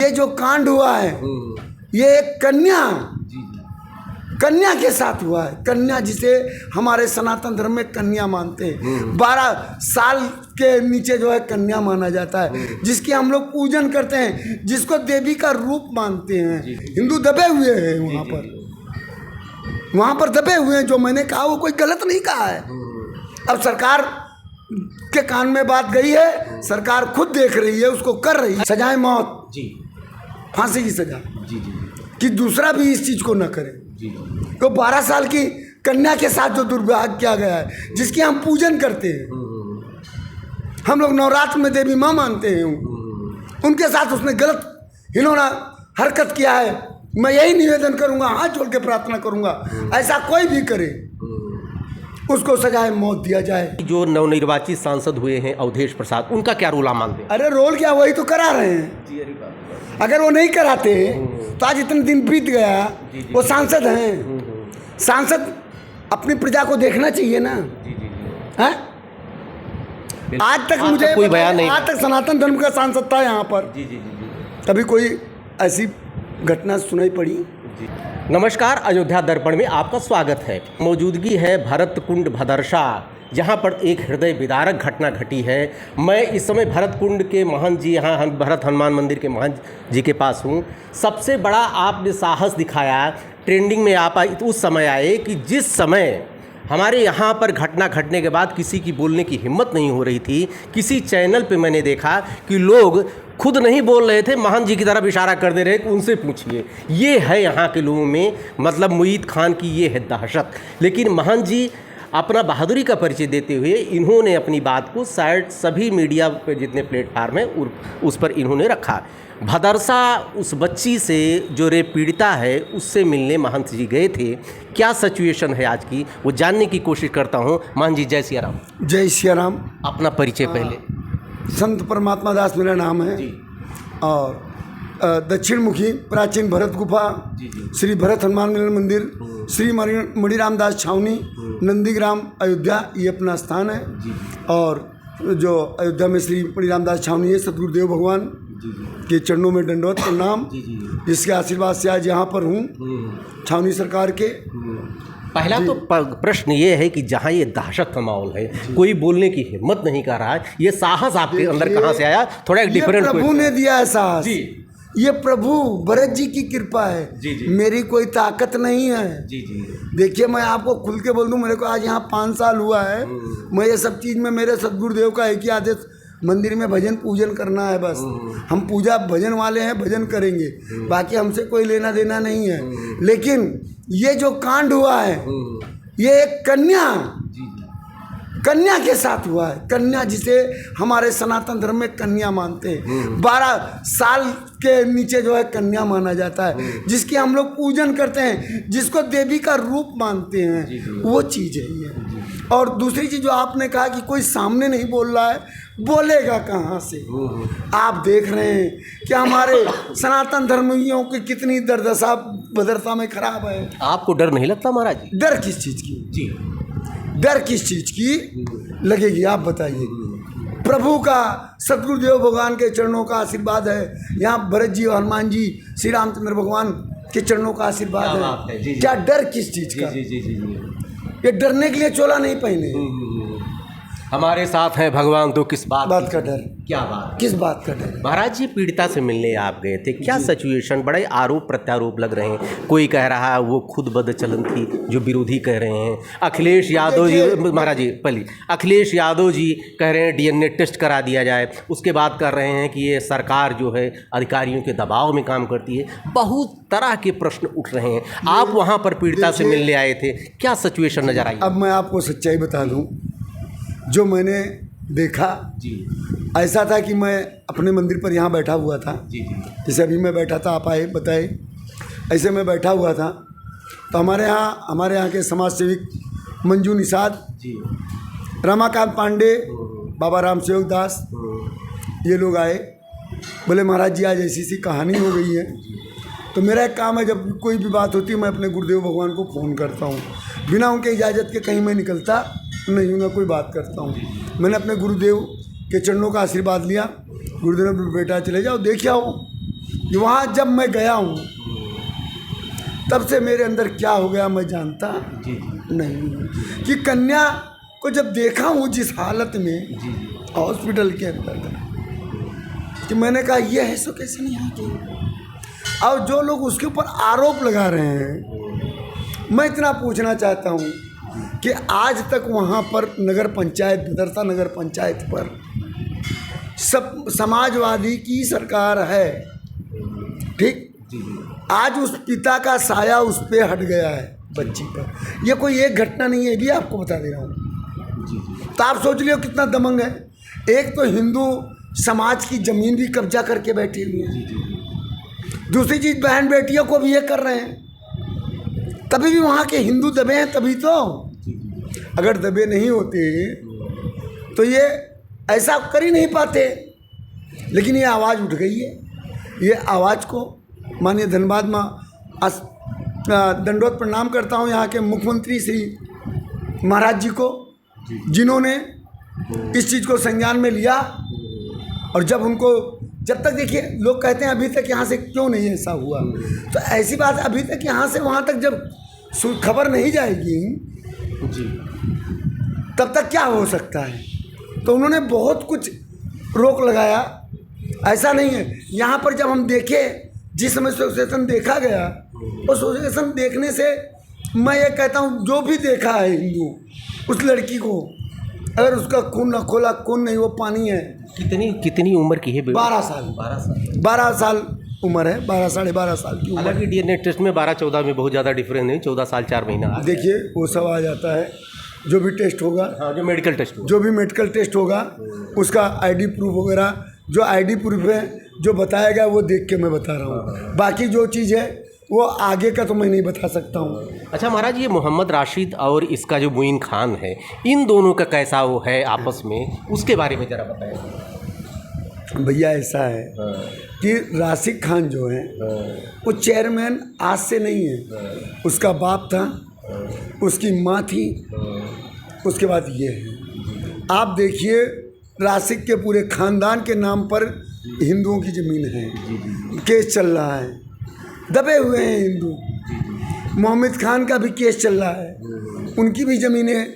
ये जो कांड हुआ है ये एक कन्या के साथ हुआ है। कन्या जिसे हमारे सनातन धर्म में कन्या मानते हैं, 12 साल के नीचे जो है कन्या माना जाता है, जिसकी हम लोग पूजन करते हैं, जिसको देवी का रूप मानते हैं। हिंदू दबे हुए हैं वहाँ पर दबे हुए हैं। जो मैंने कहा वो कोई गलत नहीं कहा है। अब सरकार के कान में बात गई है, सरकार खुद देख रही है, उसको कर रही है। सजाए मौत, फांसी की सजा, कि दूसरा भी इस चीज़ को न करे। तो 12 साल की कन्या के साथ जो दुर्व्यवहार किया गया है, जिसकी हम पूजन करते हैं, हम लोग नवरात्र में देवी माँ मानते हैं, उनके साथ उसने गलत हिनौना हरकत किया है। मैं यही निवेदन करूंगा, हाथ जोड़ के प्रार्थना करूंगा, ऐसा कोई भी करे उसको सजाए मौत दिया जाए। जो नवनिर्वाचित सांसद हुए हैं अवधेश प्रसाद, उनका क्या रोल आप मानते हैं? अरे रोल क्या, वही तो करा रहे हैं। अगर वो नहीं कराते तो आज इतने दिन बीत गया। वो सांसद हैं, सांसद अपनी प्रजा को देखना चाहिए ना। है आज तक मुझे कोई बयान नहीं, आज तक सनातन धर्म का सांसद था यहाँ पर, कभी कोई ऐसी घटना सुनाई पड़ी? नमस्कार, अयोध्या दर्पण में आपका स्वागत है। मौजूदगी है भरत कुंड भदरसा, जहां पर एक हृदय विदारक घटना घटी है। मैं इस समय भरत कुंड के महंत जी, यहाँ भरत हनुमान मंदिर के महंत जी के पास हूँ। सबसे बड़ा आपने साहस दिखाया, ट्रेंडिंग में आप उस समय आए कि जिस समय हमारे यहाँ पर घटना घटने के बाद किसी की बोलने की हिम्मत नहीं हो रही थी। किसी चैनल पे मैंने देखा कि लोग खुद नहीं बोल रहे थे, महंत जी की तरफ इशारा कर दे रहे कि उनसे पूछिए। ये है यहाँ के लोगों में, मतलब मुईद खान की ये है दहशत। लेकिन महंत जी अपना बहादुरी का परिचय देते हुए इन्होंने अपनी बात को शायद सभी मीडिया पे जितने प्लेटफार्म है उस पर इन्होंने रखा। भदरसा उस बच्ची से जो रेप पीड़िता है उससे मिलने महंत जी गए थे। क्या सिचुएशन है आज की, वो जानने की कोशिश करता हूँ। महंत जी जय सिया राम। जय सिया राम। अपना परिचय पहले। संत परमात्मा दास मेरा नाम है जी। और दक्षिण मुखी प्राचीन भरत गुफा, श्री भरत हनुमान मंदिर, श्री मणिराम दास छावनी, नंदीग्राम, अयोध्या, ये अपना स्थान है। और जो अयोध्या में श्री मणिराम दास छावनी है, सतगुरुदेव भगवान के चरणों में दंडवत प्रणाम, जिसके आशीर्वाद से आज यहाँ पर हूँ, छावनी सरकार के। पहला तो प्रश्न ये है कि जहाँ ये दहशत का माहौल है, कोई बोलने की हिम्मत नहीं कर रहा है, ये साहस आपके अंदर कहाँ से आया? थोड़ा एक डिफरेंट। प्रभु ने दिया है साहस, ये प्रभु भरत जी की कृपा है। मेरी कोई ताकत नहीं है। देखिए, मैं आपको खुल के बोल दूं, मेरे को आज यहाँ 5 साल हुआ है। मैं ये सब चीज़ में मेरे सदगुरुदेव का एक ही आदेश, मंदिर में भजन पूजन करना है बस। हम पूजा भजन वाले हैं, भजन करेंगे, बाकी हमसे कोई लेना देना नहीं है। लेकिन ये जो कांड हुआ है ये एक कन्या के साथ हुआ है। कन्या जिसे हमारे सनातन धर्म में कन्या मानते हैं, 12 साल के नीचे जो है कन्या माना जाता है, जिसकी हम लोग पूजन करते हैं, जिसको देवी का रूप मानते हैं, वो चीज़ है ये। और दूसरी चीज़ जो आपने कहा कि कोई सामने नहीं बोल रहा है, बोलेगा कहाँ से? आप देख रहे हैं कि हमारे सनातन धर्मियों की कितनी दरदशा बदरता में खराब है। आपको डर नहीं लगता महाराज? डर किस चीज़ की? डर किस चीज़ की लगेगी, आप बताइए। प्रभु का, सतगुरुदेव भगवान के चरणों का आशीर्वाद है। यहाँ भरत जी और हनुमान जी, श्री रामचंद्र भगवान के चरणों का आशीर्वाद है। क्या डर किस चीज़ का? ये डरने के लिए चोला नहीं पहने। हमारे साथ हैं भगवान, तो किस बात का डर? क्या बात, किस बात का डर? महाराज जी पीड़िता से मिलने आप गए थे, क्या सिचुएशन? बड़े आरोप प्रत्यारोप लग रहे हैं। कोई कह रहा है वो खुद बदचलन थी, जो विरोधी कह रहे हैं। अखिलेश यादव जी, महाराज जी पहले अखिलेश यादव जी कह रहे हैं DNA टेस्ट करा दिया जाए। उसके बाद कर रहे हैं कि ये सरकार जो है अधिकारियों के दबाव में काम करती है। बहुत तरह के प्रश्न उठ रहे हैं। आप वहाँ पर पीड़िता से मिलने आए थे, क्या सिचुएशन नजर आई? अब मैं आपको सच्चाई बता दूँ, जो मैंने देखा ऐसा था कि मैं अपने मंदिर पर यहाँ बैठा हुआ था। जैसे अभी मैं बैठा था, आप आए बताए, ऐसे मैं बैठा हुआ था। तो हमारे यहाँ के समाज सेविक मंजू निषाद, रमाकांत पांडे, बाबा राम सेवक दास, ये लोग आए। बोले महाराज जी आज ऐसी सी कहानी हो गई है। तो मेरा एक काम है, जब कोई भी बात होती है मैं अपने गुरुदेव भगवान को फ़ोन करता हूँ, बिना उनके इजाज़त के कहीं मैं निकलता नहीं हूँ, ना कोई बात करता हूँ। मैंने अपने गुरुदेव के चरणों का आशीर्वाद लिया। गुरुदेव ने बेटा चले जाओ, देख आओ। वहाँ जब मैं गया हूँ तब से मेरे अंदर क्या हो गया मैं जानता नहीं कि कन्या को जब देखा हूँ जिस हालत में हॉस्पिटल के अंदर कि मैंने कहा ये है सो कैसे नहीं आती। और जो लोग उसके ऊपर आरोप लगा रहे हैं, मैं इतना पूछना चाहता हूँ कि आज तक वहाँ पर नगर पंचायत, बदरसा नगर पंचायत पर सब समाजवादी की सरकार है, ठीक। आज उस पिता का साया उस पे हट गया है बच्ची पर। ये कोई एक घटना नहीं है, ये भी आपको बता दे रहा हूँ। तो आप सोच लियो कितना दमंग है। एक तो हिंदू समाज की ज़मीन भी कब्जा करके बैठे हुए हैं, दूसरी चीज़ बहन बेटियों को भी ये कर रहे हैं। तभी भी वहाँ के हिंदू दबे हैं, तभी तो। अगर दबे नहीं होते तो ये ऐसा कर ही नहीं पाते। लेकिन ये आवाज़ उठ गई है। ये आवाज़ को माननीय धनबाद में दंडवत प्रणाम करता हूँ यहाँ के मुख्यमंत्री श्री महाराज जी को, जिन्होंने इस चीज़ को संज्ञान में लिया। और जब उनको, जब तक देखिए लोग कहते हैं अभी तक यहाँ से क्यों नहीं ऐसा हुआ, तो ऐसी बात अभी तक यहाँ से वहाँ तक जब खबर नहीं जाएगी तब तक क्या हो सकता है। तो उन्होंने बहुत कुछ रोक लगाया। ऐसा नहीं है, यहाँ पर जब हम देखें जिस समय एसोसिएशन देखा गया, उस एसोसिएशन देखने से मैं ये कहता हूँ जो भी देखा है हिंदू उस लड़की को, अगर उसका खून न खोला, खून नहीं वो पानी है। कितनी उम्र की है? 12 साल। 12 साल उम्र है, 12 साढ़े 12 साल की उम्र। हालांकि डीएनए टेस्ट में 12-14 में बहुत ज़्यादा डिफरेंस नहीं, 14 साल 4 महीना। देखिए वो सब आ जाता है, जो भी टेस्ट होगा, हाँ, जो मेडिकल टेस्ट होगा, जो भी मेडिकल टेस्ट होगा उसका आईडी प्रूफ वगैरह, जो आईडी प्रूफ है जो बताया वो देख के मैं बता रहा हूँ। बाकी जो चीज़ है वो आगे का तो मैं नहीं बता सकता हूँ। अच्छा महाराज, ये मोहम्मद राशिद और इसका जो मुइन खान है, इन दोनों का कैसा वो है आपस में, उसके बारे में ज़रा बताएं। भैया ऐसा है कि राशिद खान जो है वो चेयरमैन आज से नहीं है, उसका बाप था, उसकी माँ थी, उसके बाद ये है। आप देखिए राशिद के पूरे ख़ानदान के नाम पर हिंदुओं की ज़मीन है, केस चल रहा है, दबे हुए हैं हिंदू। मोहम्मद खान का भी केस चल रहा है, उनकी भी ज़मीनें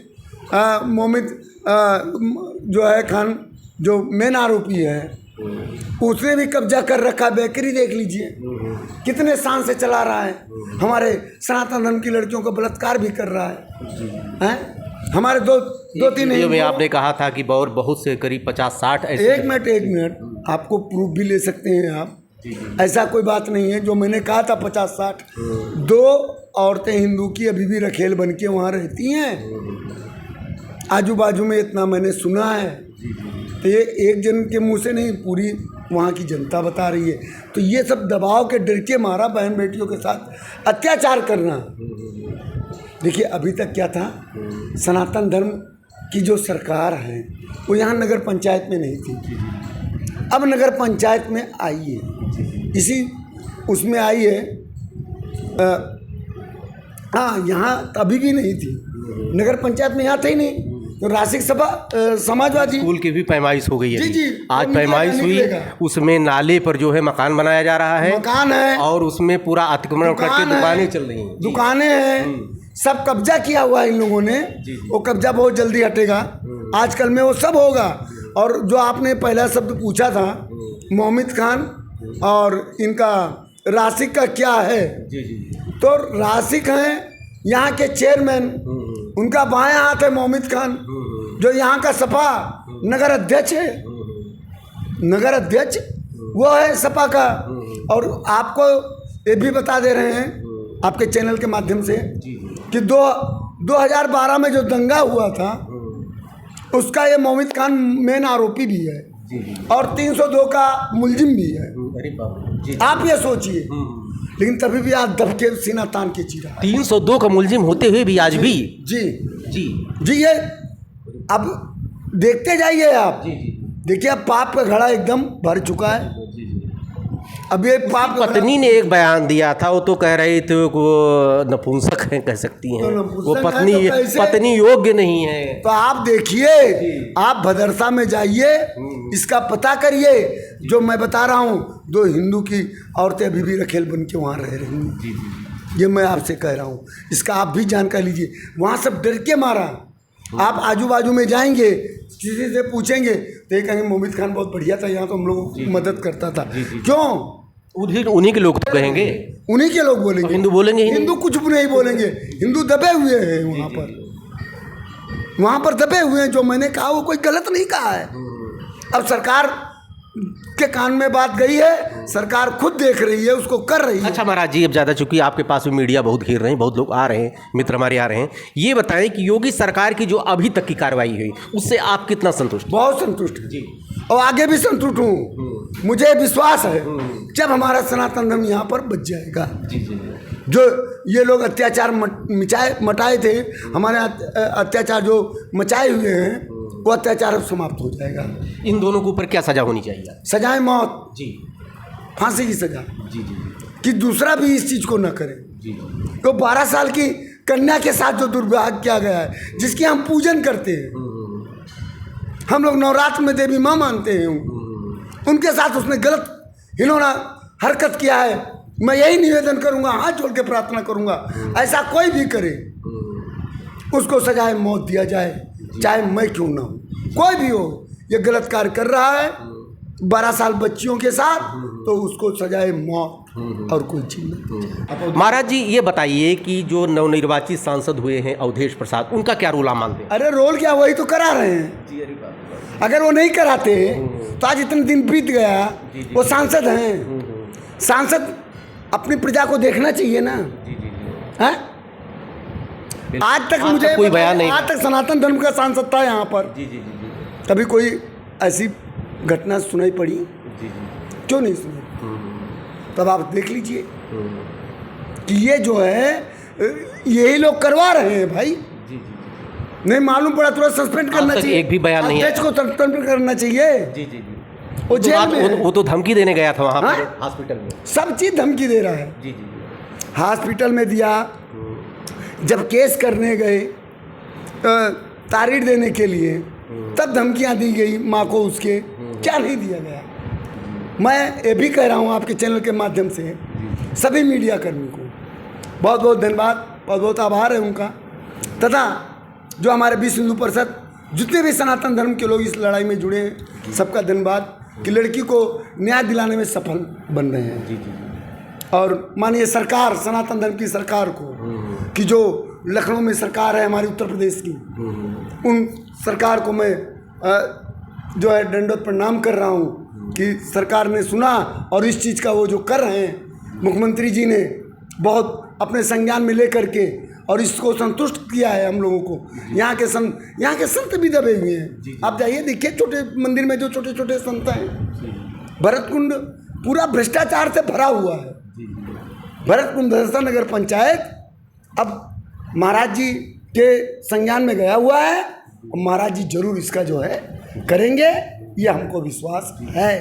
मोहम्मद जो है खान, जो मेन आरोपी है, उसने भी कब्जा कर रखा। बेकरी देख लीजिए कितने शान से चला रहा है, हमारे सनातन धर्म की लड़कियों को बलात्कार भी कर रहा है। हमारे दो तीन में आपने कहा था कि और बहुत से करीब 50-60 ऐसे। एक मिनट आपको प्रूफ भी ले सकते हैं आप, ऐसा कोई बात नहीं है। जो मैंने कहा था 50-60, 2 औरतें हिंदू की अभी भी रखेल बन के वहाँ रहती हैं आजू बाजू में, इतना मैंने सुना है। तो ये एक जन के मुंह से नहीं, पूरी वहाँ की जनता बता रही है। तो ये सब दबाव के डर के मारा बहन बेटियों के साथ अत्याचार करना। देखिए अभी तक क्या था, सनातन धर्म की जो सरकार है वो यहाँ नगर पंचायत में नहीं थी, अब नगर पंचायत में आई है, इसी उसमें आई है। हाँ, यहाँ अभी भी नहीं थी, नगर पंचायत में यहाँ था ही नहीं। तो राशिद सभा समाजवादी स्कूल की भी पैमाइश हो गई है। जी, आज पैमाइश हुई, उसमें नाले पर जो है मकान बनाया जा रहा है, मकान है, और उसमें पूरा अतिक्रमण करके दुकानें चल रही हैं, दुकानें हैं, सब कब्जा किया हुआ है इन लोगों ने। वो कब्जा बहुत जल्दी हटेगा, आजकल में वो सब होगा। और जो आपने पहला शब्द पूछा था मोहम्मद खान और इनका राशिद का क्या है, तो राशिद हैं यहाँ के चेयरमैन, उनका बायां हाथ है मोहम्मद खान, जो यहाँ का सपा नगर अध्यक्ष है, नगर अध्यक्ष वो है सपा का। और आपको ये भी बता दे रहे हैं आपके चैनल के माध्यम से कि 2012 में जो दंगा हुआ था उसका ये मोहम्मद खान मेन आरोपी भी है और 302 का मुलजिम भी है। आप ये सोचिए, लेकिन तभी भी आज दबके सीना तान के जी रहा है। 302 का मुलजिम होते हुए भी आज भी जी ये अब देखते जाइए आप। देखिए अब पाप का घड़ा एकदम भर चुका है। अब ये पाप पत्नी ने एक बयान दिया था, वो तो कह रही थी वो नपुंसक हैं, कह सकती हैं, वो पत्नी योग्य नहीं है। तो आप देखिए, आप भदरसा में जाइए, इसका पता करिए। जो मैं बता रहा हूँ, 2 हिंदू की औरतें अभी भी रखेल बन के वहाँ रह रही हैं। ये मैं आपसे कह रहा हूँ, इसका आप भी जानकारी लीजिए। वहाँ सब डर के मारा। आप आजू बाजू में जाएंगे, किसी से पूछेंगे तो ये कहेंगे मोमिद खान बहुत बढ़िया था, यहाँ तो हम लोगों की मदद करता था। क्यों? उन्हीं के लोग तो कहेंगे, उन्हीं के लोग बोलेंगे। हिंदू बोलेंगे ही हिंदू कुछ भी नहीं बोलेंगे। हिंदू दबे हुए हैं वहाँ पर दबे हुए हैं। जो मैंने कहा वो कोई गलत नहीं कहा है। अब सरकार के कान में बात गई है, सरकार खुद देख रही है, उसको कर रही है। अच्छा महाराज जी, अब ज़्यादा चूंकि आपके पास भी मीडिया बहुत घेर रहे हैं, बहुत लोग आ रहे हैं, मित्र हमारे आ रहे हैं, ये बताएं कि योगी सरकार की जो अभी तक की कार्रवाई हुई उससे आप कितना संतुष्ट? बहुत संतुष्ट है जी, और आगे भी संतुष्ट हूँ। मुझे विश्वास है जब हमारा सनातन धर्म यहाँ पर बच जाएगा। जो ये लोग अत्याचार मटाए थे, हमारे अत्याचार जो मचाए हुए हैं, वो अत्याचार अब समाप्त हो जाएगा। इन दोनों के ऊपर क्या सजा होनी चाहिए? सजाएं मौत जी, फांसी की सजा जी जी, कि दूसरा भी इस चीज़ को न करे। जी तो 12 साल की कन्या के साथ जो दुर्व्यवहार किया गया है, जिसकी हम पूजन करते हैं, हम लोग नवरात्र में देवी माँ मानते हैं, उनके साथ उसने गलत हिनौना हरकत किया है। मैं यही निवेदन करूंगा, हाथ जोड़ के प्रार्थना करूंगा, ऐसा कोई भी करे उसको सजाए मौत दिया जाए, चाहे मैं क्यों ना हूँ, कोई भी हो। ये गलत कार्य कर रहा है 12 साल बच्चियों के साथ, तो उसको सजाए मौत और कोई चीज नहीं। महाराज जी, ये बताइए कि जो नवनिर्वाचित सांसद हुए हैं अवधेश प्रसाद, उनका क्या रोल आप मानते हैं? अरे रोल क्या, वही तो करा रहे हैं। अगर वो नहीं कराते तो आज इतने दिन बीत गया। वो सांसद हैं, सांसद अपनी प्रजा को देखना चाहिए ना। हैं? आज तक मुझे कोई बयान नहीं, आज तक सनातन धर्म का सांसद था यहाँ पर। कभी कोई ऐसी घटना सुनाई पड़ी? क्यों नहीं सुनाई? तब आप देख लीजिए कि ये जो है यही लोग करवा रहे हैं भाई। नहीं मालूम पड़ा तुरंत सस्पेंड करना चाहिए। एक भी बयान नहीं है। को सस्पेंड करना चाहिए। वो जेल में, वो तो धमकी देने गया था वहाँ पर हॉस्पिटल में। सब चीज धमकी दे रहा है। हॉस्पिटल में दिया, जब केस करने गए तारीख देने के लिए, तब धमकियां दी गई माँ को उसके। क्या नहीं दिया गया। मैं ये भी कह रहा हूँ आपके चैनल के माध्यम से सभी मीडिया कर्मी को बहुत बहुत धन्यवाद, बहुत बहुत आभार है उनका, तथा जो हमारे विश्व हिंदू परिषद जितने भी सनातन धर्म के लोग इस लड़ाई में जुड़े हैं, सबका धन्यवाद कि लड़की को न्याय दिलाने में सफल बन रहे हैं। और माननीय सरकार, सनातन धर्म की सरकार को, कि जो लखनऊ में सरकार है हमारी उत्तर प्रदेश की, उन सरकार को मैं जो है दंडवत प्रणाम कर रहा हूँ कि सरकार ने सुना और इस चीज़ का वो जो कर रहे हैं, मुख्यमंत्री जी ने बहुत अपने संज्ञान में ले करके और इसको संतुष्ट किया है हम लोगों को। यहाँ के संत भी दबे हुए हैं। आप जाइए देखिए, छोटे मंदिर में जो छोटे छोटे संत हैं, भरतकुंड पूरा भ्रष्टाचार से भरा हुआ है। भरतकुंड दर्शन नगर पंचायत अब महाराज जी के संज्ञान में गया हुआ है, और महाराज जी जरूर इसका जो है करेंगे, ये हमको विश्वास है।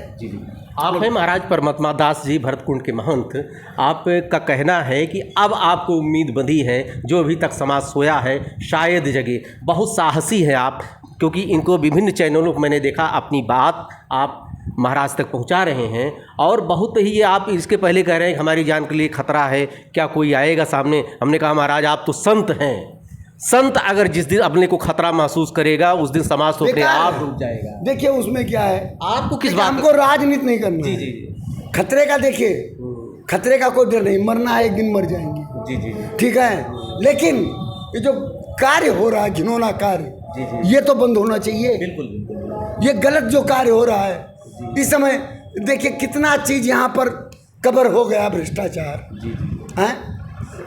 आप हैं महाराज परमात्मा दास जी, भरतकुंड के महंत। आपका कहना है कि अब आपको उम्मीद बंधी है, जो अभी तक समाज सोया है शायद जगे। बहुत साहसी है आप, क्योंकि इनको विभिन्न चैनलों पर मैंने देखा अपनी बात आप महाराज तक पहुंचा रहे हैं, और बहुत ही आप इसके पहले कह रहे हैं कि हमारी जान के लिए खतरा है, क्या कोई आएगा सामने। हमने कहा महाराज आप तो संत हैं, संत अगर जिस दिन अपने को खतरा महसूस करेगा उस दिन समाज तो अपने आप डूब जाएगा। देखिए उसमें क्या है, आपको किस बात, हमको राजनीति नहीं करना है। खतरे का देखिए, खतरे का कोई डर नहीं, मरना है एक दिन मर जाएंगे। ठीक है, लेकिन ये जो कार्य हो रहा है, घिनौना कार्य, ये तो बंद होना चाहिए। बिल्कुल। ये गलत जो कार्य हो रहा है इस समय, देखिए कितना चीज यहाँ पर कवर हो गया, भ्रष्टाचार है।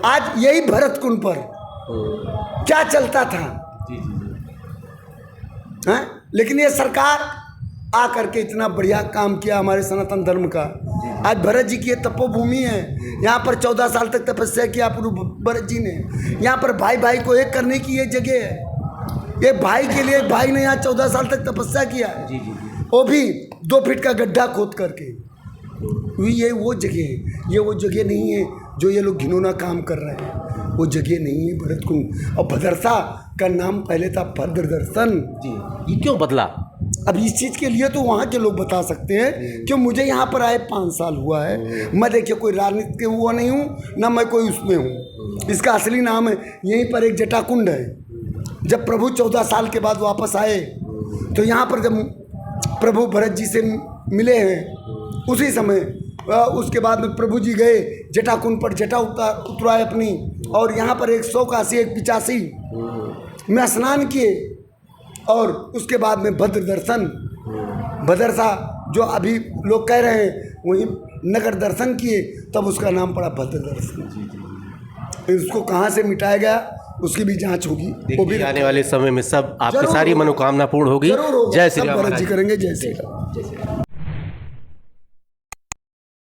आज यही भरतकुंड पर क्या चलता था, हैं? लेकिन ये सरकार आ करके इतना बढ़िया काम किया हमारे सनातन धर्म का। आज भरत जी की ये तपोभूमि है, यहाँ पर 14 साल तक तपस्या किया भरत जी ने। यहाँ पर भाई भाई को एक करने की ये जगह है। ये भाई के लिए भाई ने यहाँ 14 साल तक तपस्या किया है, वो भी 2 फीट का गड्ढा खोद करके। ये वो जगह है, ये वो जगह नहीं है जो ये लोग घिनौना काम कर रहे हैं। वो जगह नहीं है भरतकुंड। और भदरसा का नाम पहले था भद्र दर्शन। ये क्यों बदला? अब इस चीज़ के लिए तो वहाँ के लोग बता सकते हैं कि मुझे यहाँ पर आए 5 साल हुआ है। मैं देखिए कोई राजनीति के हुआ नहीं हूँ, ना मैं कोई उसमें हूँ। इसका असली नाम है, यहीं पर एक जटाकुंड है। जब प्रभु 14 साल के बाद वापस आए तो यहाँ पर जब प्रभु भरत जी से मिले हैं उसी समय उसके बाद में प्रभु जी गए जटाकुंड पर, जटा उतराए अपनी, और यहाँ पर 181 185 में स्नान किए, और उसके बाद में भद्र दर्शन, भद्रसा जो अभी लोग कह रहे हैं वही नगर दर्शन किए, तब उसका नाम पड़ा भद्र दर्शन। इसको कहाँ से मिटाया गया उसकी भी जांच होगी, वो भी आने वाले समय में सब आपकी सारी मनोकामना पूर्ण होगी। जय श्री राम। जी करेंगे। जय श्री राम।